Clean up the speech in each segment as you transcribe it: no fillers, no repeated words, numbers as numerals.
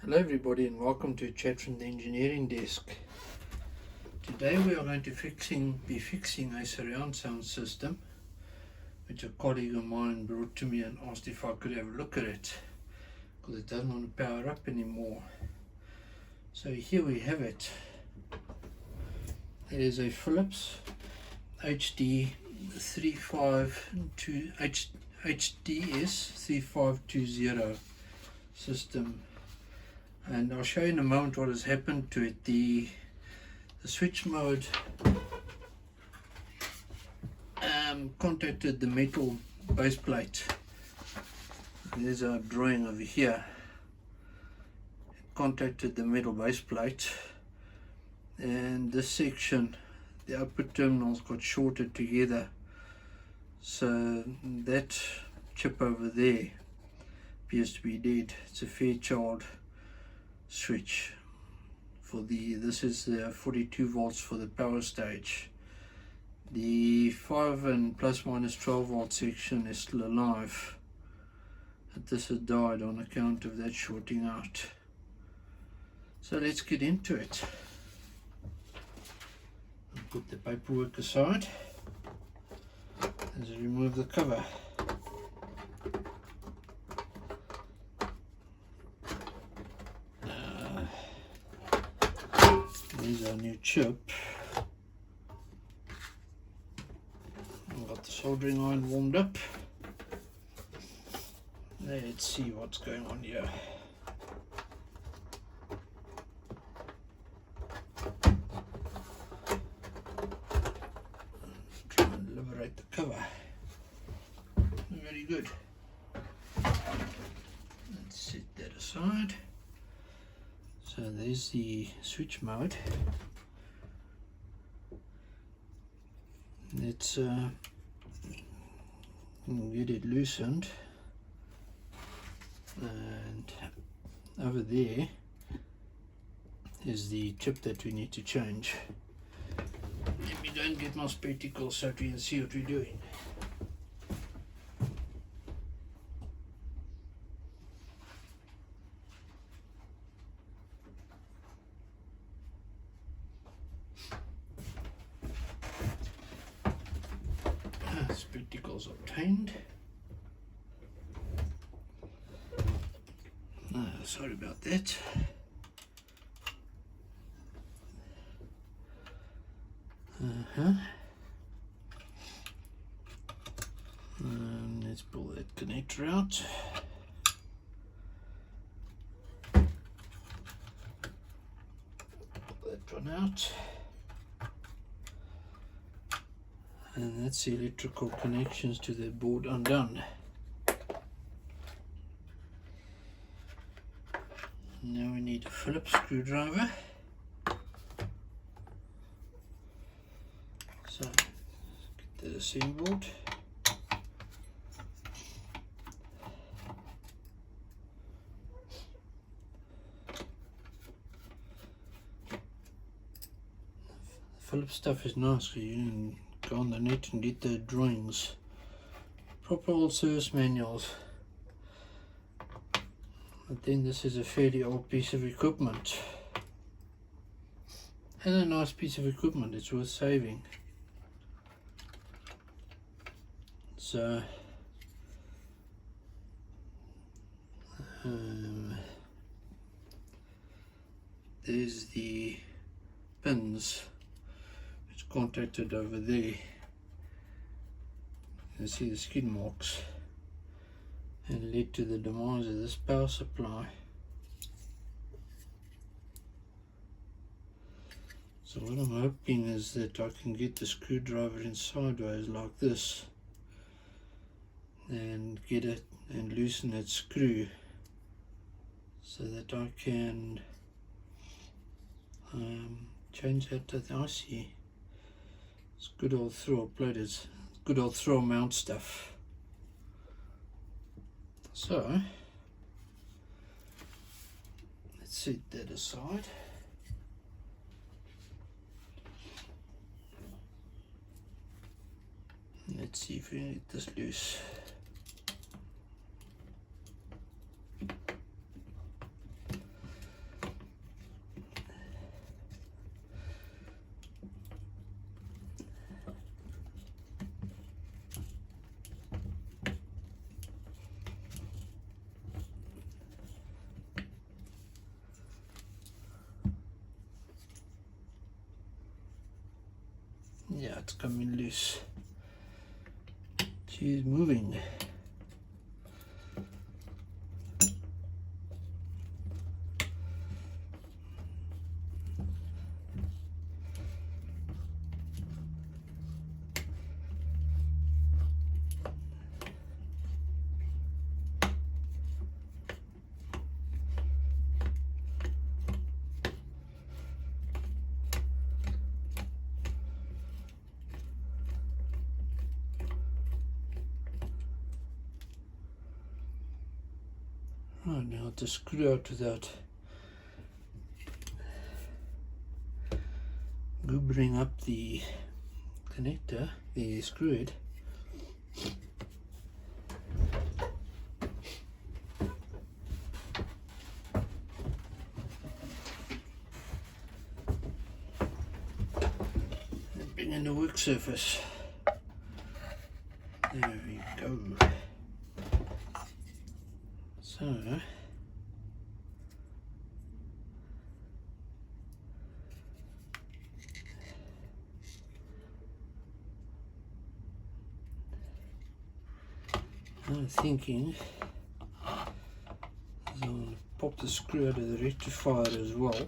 Hello everybody and welcome to a chat from the engineering desk. Today we are going to be fixing a surround sound system which a colleague of mine brought to me and asked if I could have a look at it because it doesn't want to power up anymore. So here we have it. It is a Philips HDS3520 system. And I'll show you in a moment what has happened to it. The switch mode contacted the metal base plate. There's a drawing over here. It contacted the metal base plate, and this section, the output terminals got shorted together. So that chip over there appears to be dead. It's a Fairchild switch for this is the 42 volts for the power stage. The 5 and plus minus 12 volt section is still alive, but this has died on account of that shorting out. So let's get into it. I'll put the paperwork aside as I remove the cover. There's our new chip. I've got the soldering iron warmed up. Let's see what's going on here. Try and liberate the cover. Very good. Let's set that aside. So there's the switch mode. Let's get it loosened, and over there is the chip that we need to change. Let me go and get my spectacles so we can see what we're doing. Spectacles obtained. Sorry about that. Let's pull that connector out. Pull that one out. And that's the electrical connections to the board undone. Now we need a Phillips screwdriver. So get that assembled. Phillips stuff is nice because you can go on the net and get the drawings, proper old service manuals. But then this is a fairly old piece of equipment, and a nice piece of equipment. It's worth saving. So there's the pins which contacted over there. You can see the skid marks, and led to the demise of this power supply. So what I'm hoping is that I can get the screwdriver in sideways like this and get it and loosen that screw so that I can change that to the IC. It's good old throw plate, it's good old throw mount stuff. So let's set that aside. Let's see if we can get this loose. Yeah, it's coming loose. She's moving. Right, now to screw out without goobering up the connector, the screw head. And bring in the work surface. There we go. So I'm thinking I'm going to pop the screw out of the rectifier as well.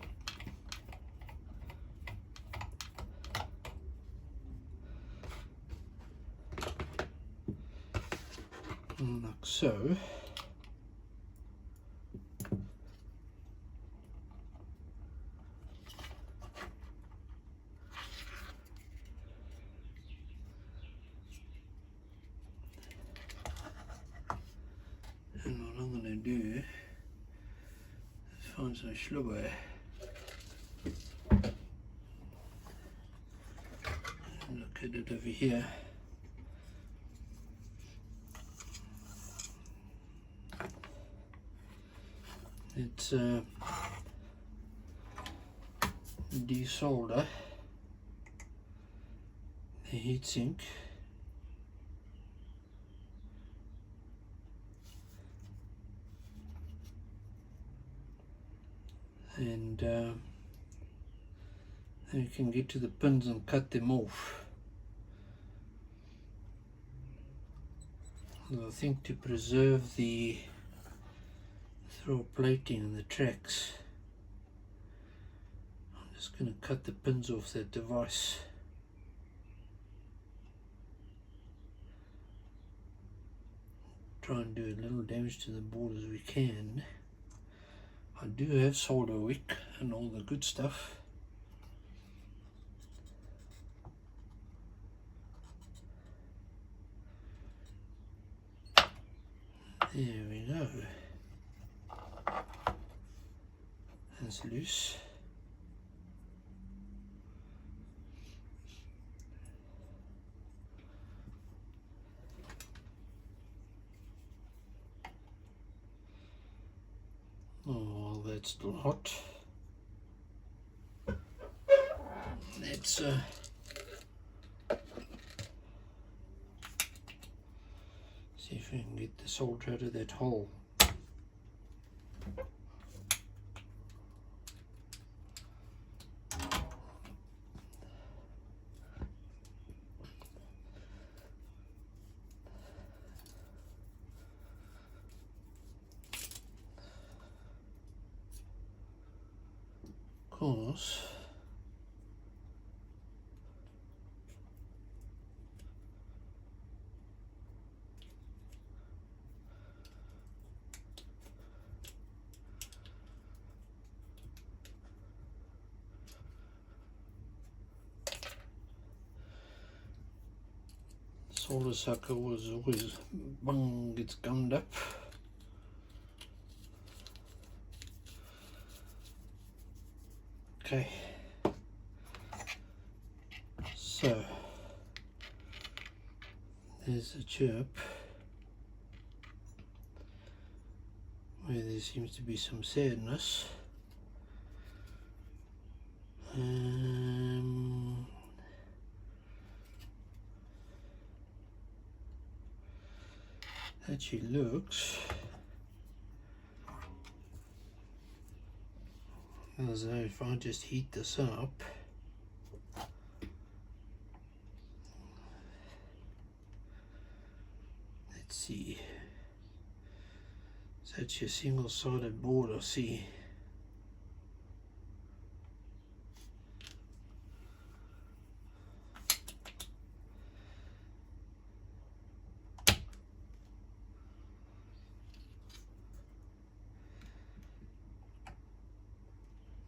Like so. And what I'm going to do is find some schlubber. Look at it over here. It's desolder the heatsink. And then you can get to the pins and cut them off. I think to preserve the throw plating and the tracks, I'm just going to cut the pins off that device. Try and do a little damage to the board as we can. I do have solder wick and all the good stuff. There we go. That's loose. Oh, that's still hot. Let's see if we can get the solder out of that hole. Of course, solder sucker was always bung, gets gummed up. Okay, so there's a chirp where there seems to be some sadness. Actually looks as though if I just heat this up, It's your single-sided board, I see.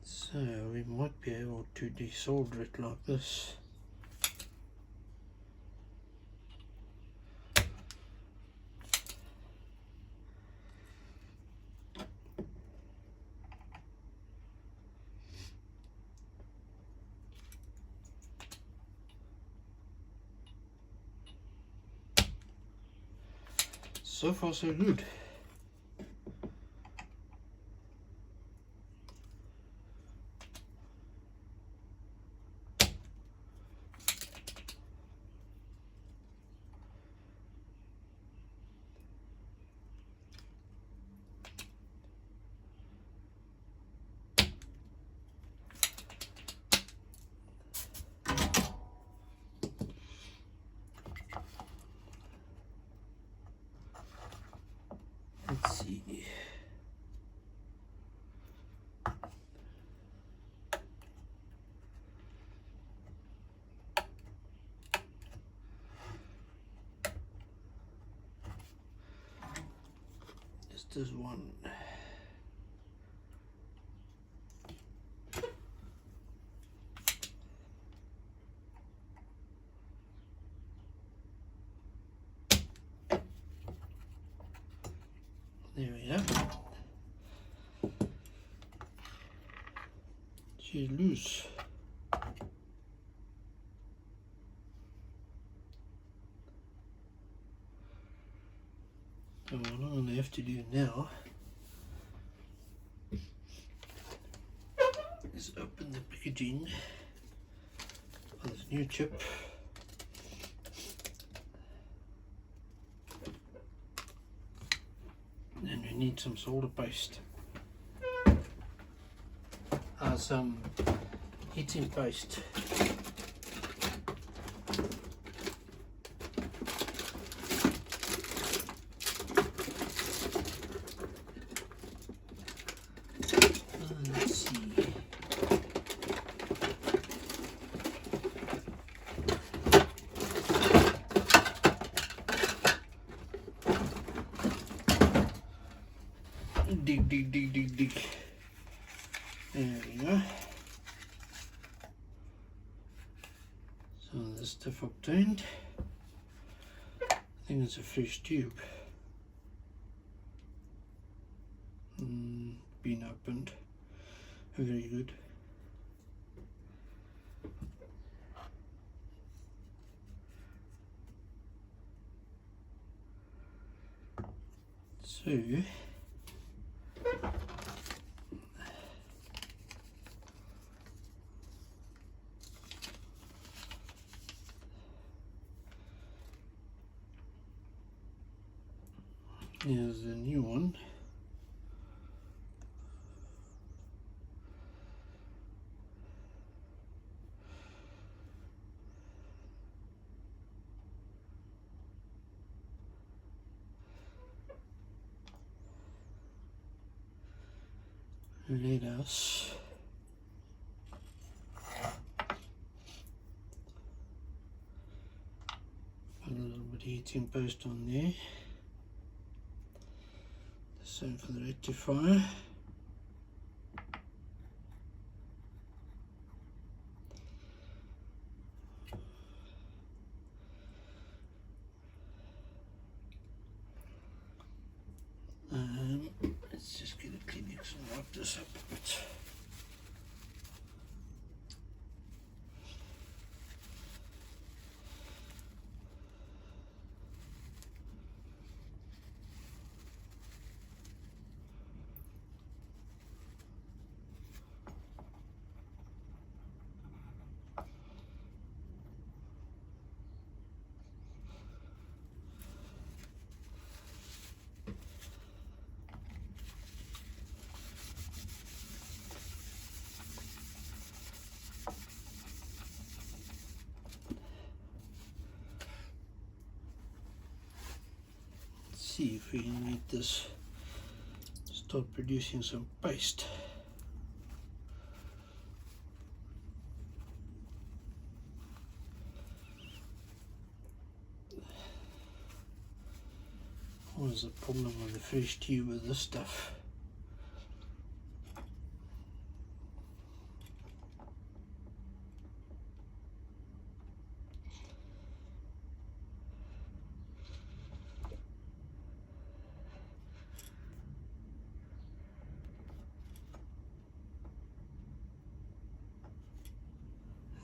So we might be able to desolder it like this. So far so good. Let's see. This is one. There we go. She's loose. So what I'm going to have to do now is open the packaging of this new chip. And we need some solder paste. Some heating paste. Let's see. Dig. There we go. So this stuff obtained. I think it's a fresh tube. Been opened. Very good. So here's the new one. Let us put a little bit of heating paste on there. The same for the rectifier. Let's just get a Kleenex and wipe this up a bit. See if we can get this start producing some paste. What is the problem with the fresh tube with this stuff?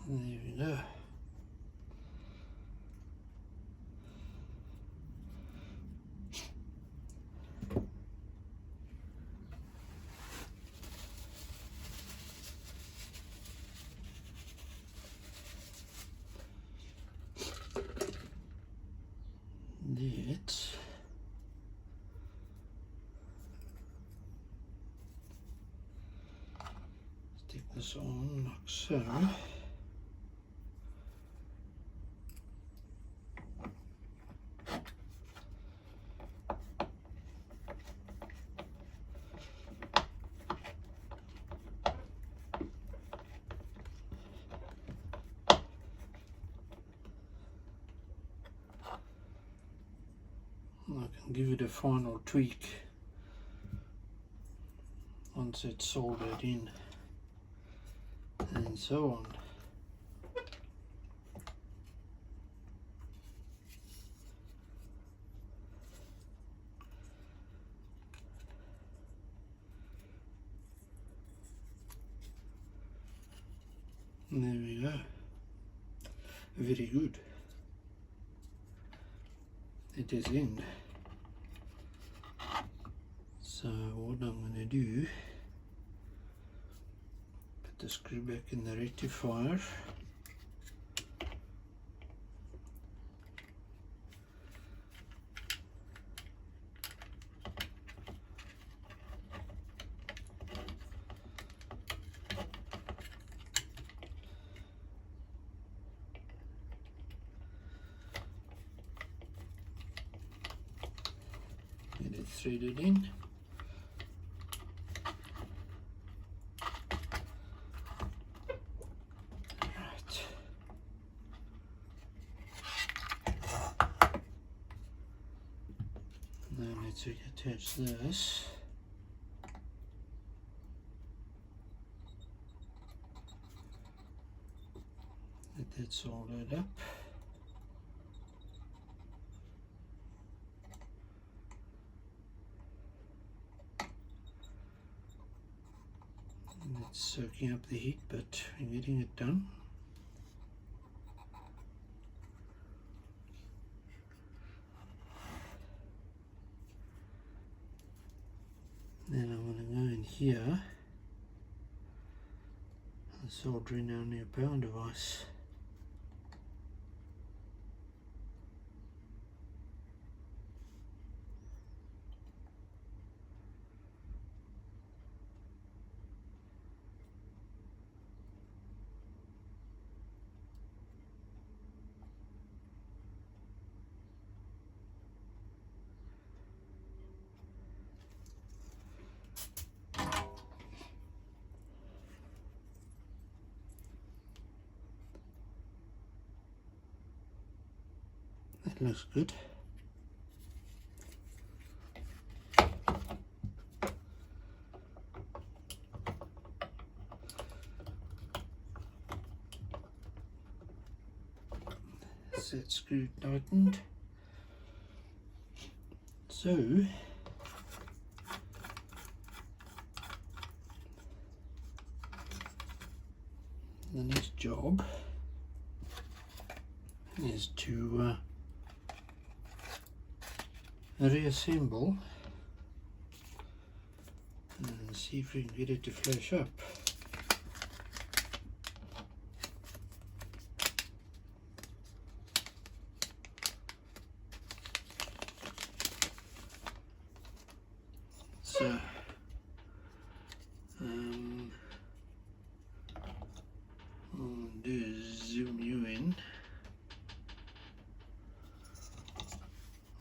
There we go. Let's stick this on like so. I can give it a final tweak once it's soldered in, and so on. And there we go. Very good. It is in. So what I'm going to do, put the screw back in the rectifier. Get it threaded in. Now let's attach this. Let that soldered up. And it's soaking up the heat, but we're getting it done. Then I'm going to go in here and solder in our new power device. That looks good. Set screw tightened. So the next job is to reassemble and see if we can get it to flash up. So I'll do zoom you in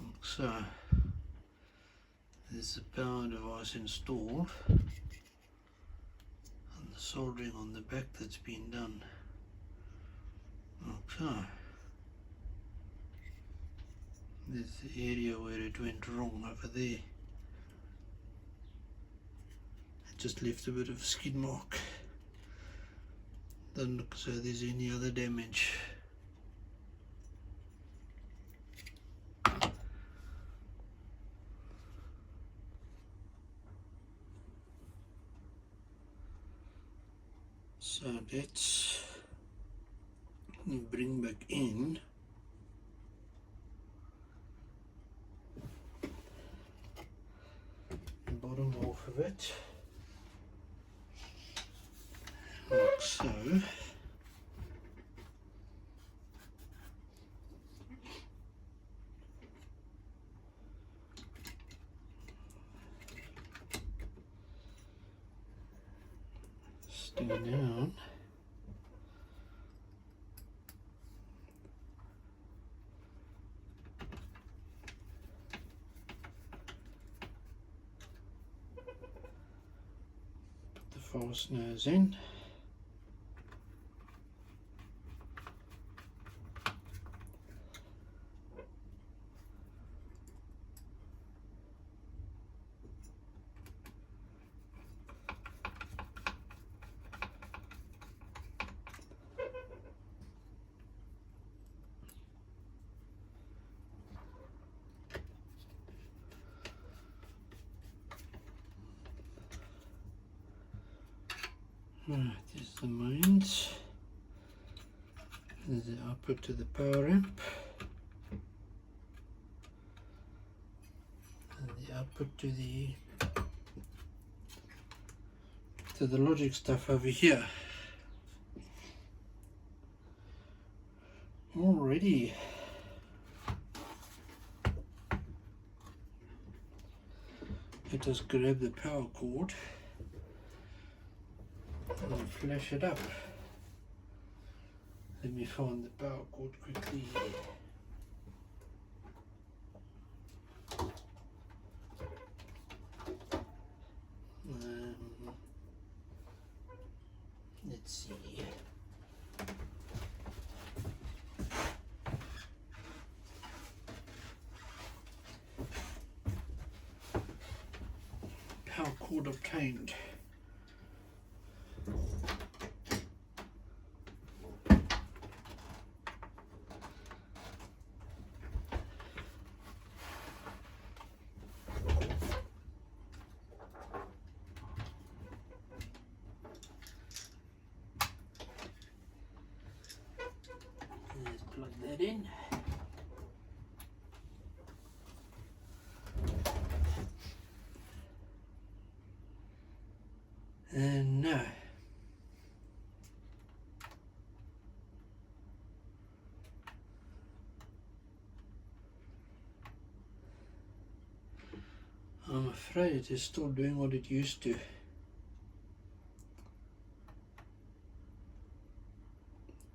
like so. There's the power device was installed and the soldering on the back that's been done. Okay, there's the area where it went wrong over there. It just left a bit of a skid mark. Doesn't look as though there's any other damage. So let's bring back in the bottom half of it, like so. Stay down. Put the fasteners in. Right, there's the mains. There's the output to the power amp. And the output to the logic stuff over here. Alrighty. Let us grab the power cord and flash it up. Let me find the power cord quickly. Let's see. Power cord obtained. Let's plug that in. And now I'm afraid it is still doing what it used to.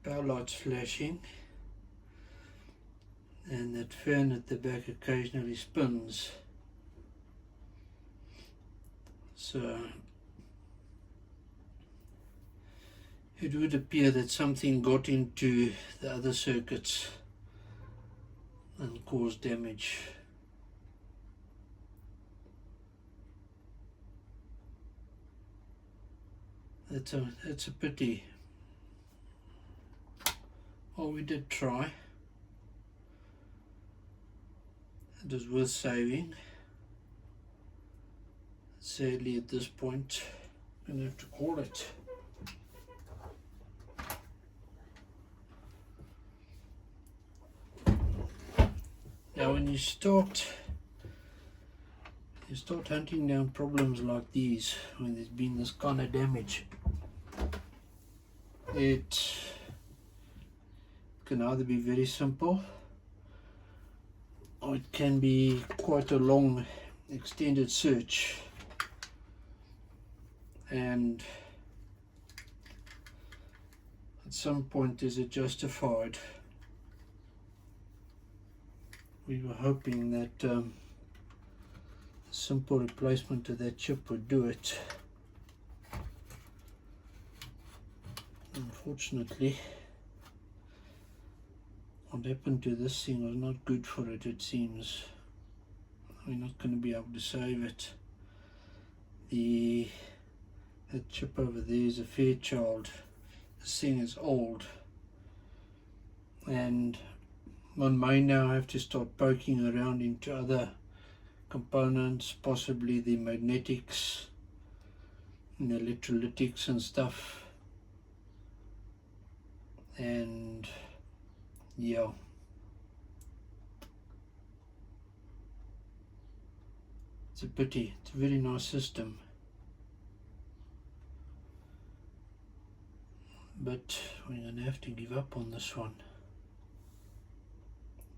Power light's flashing and that fan at the back occasionally spins. So it would appear that something got into the other circuits and caused damage. That's a pity. Well, we did try. It was worth saving. Sadly, at this point, I'm going to have to call it. Now, when you start hunting down problems like these, when there's been this kind of damage, it can either be very simple or it can be quite a long extended search, and at some point is it justified. We were hoping that the simple replacement of that chip would do it. Unfortunately, what happened to this thing was not good for it, it seems. We're not going to be able to save it. That chip over there is a Fairchild. This thing is old, and one may now have to start poking around into other components, possibly the magnetics and electrolytics and stuff, and yeah, it's a pity. It's a very nice system, but we're going to have to give up on this one.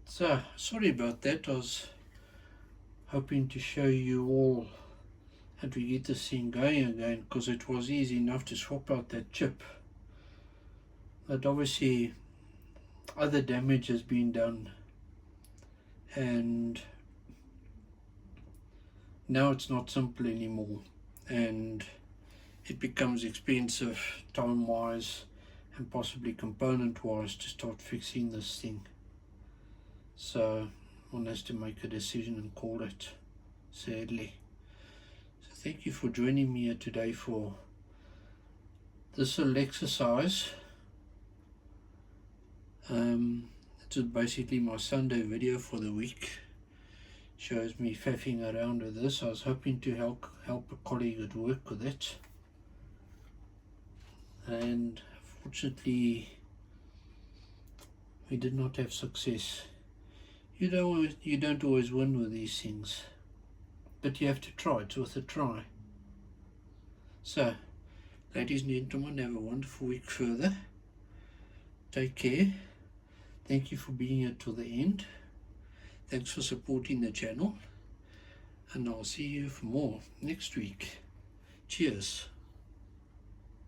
So sorry about that. I was hoping to show you all how to get this thing going again, because it was easy enough to swap out that chip, but obviously other damage has been done, and now it's not simple anymore, and it becomes expensive time wise and possibly component wise to start fixing this thing. So one has to make a decision and call it, sadly. So thank you for joining me here today for this little exercise. It was basically my Sunday video for the week. Shows me faffing around with this. I was hoping to help a colleague at work with it, and fortunately we did not have success. You don't always win with these things, but you have to try. It's worth a try. So, ladies and gentlemen, have a wonderful week further. Take care. Thank you for being here till the end. Thanks for supporting the channel, and I'll see you for more next week. Cheers.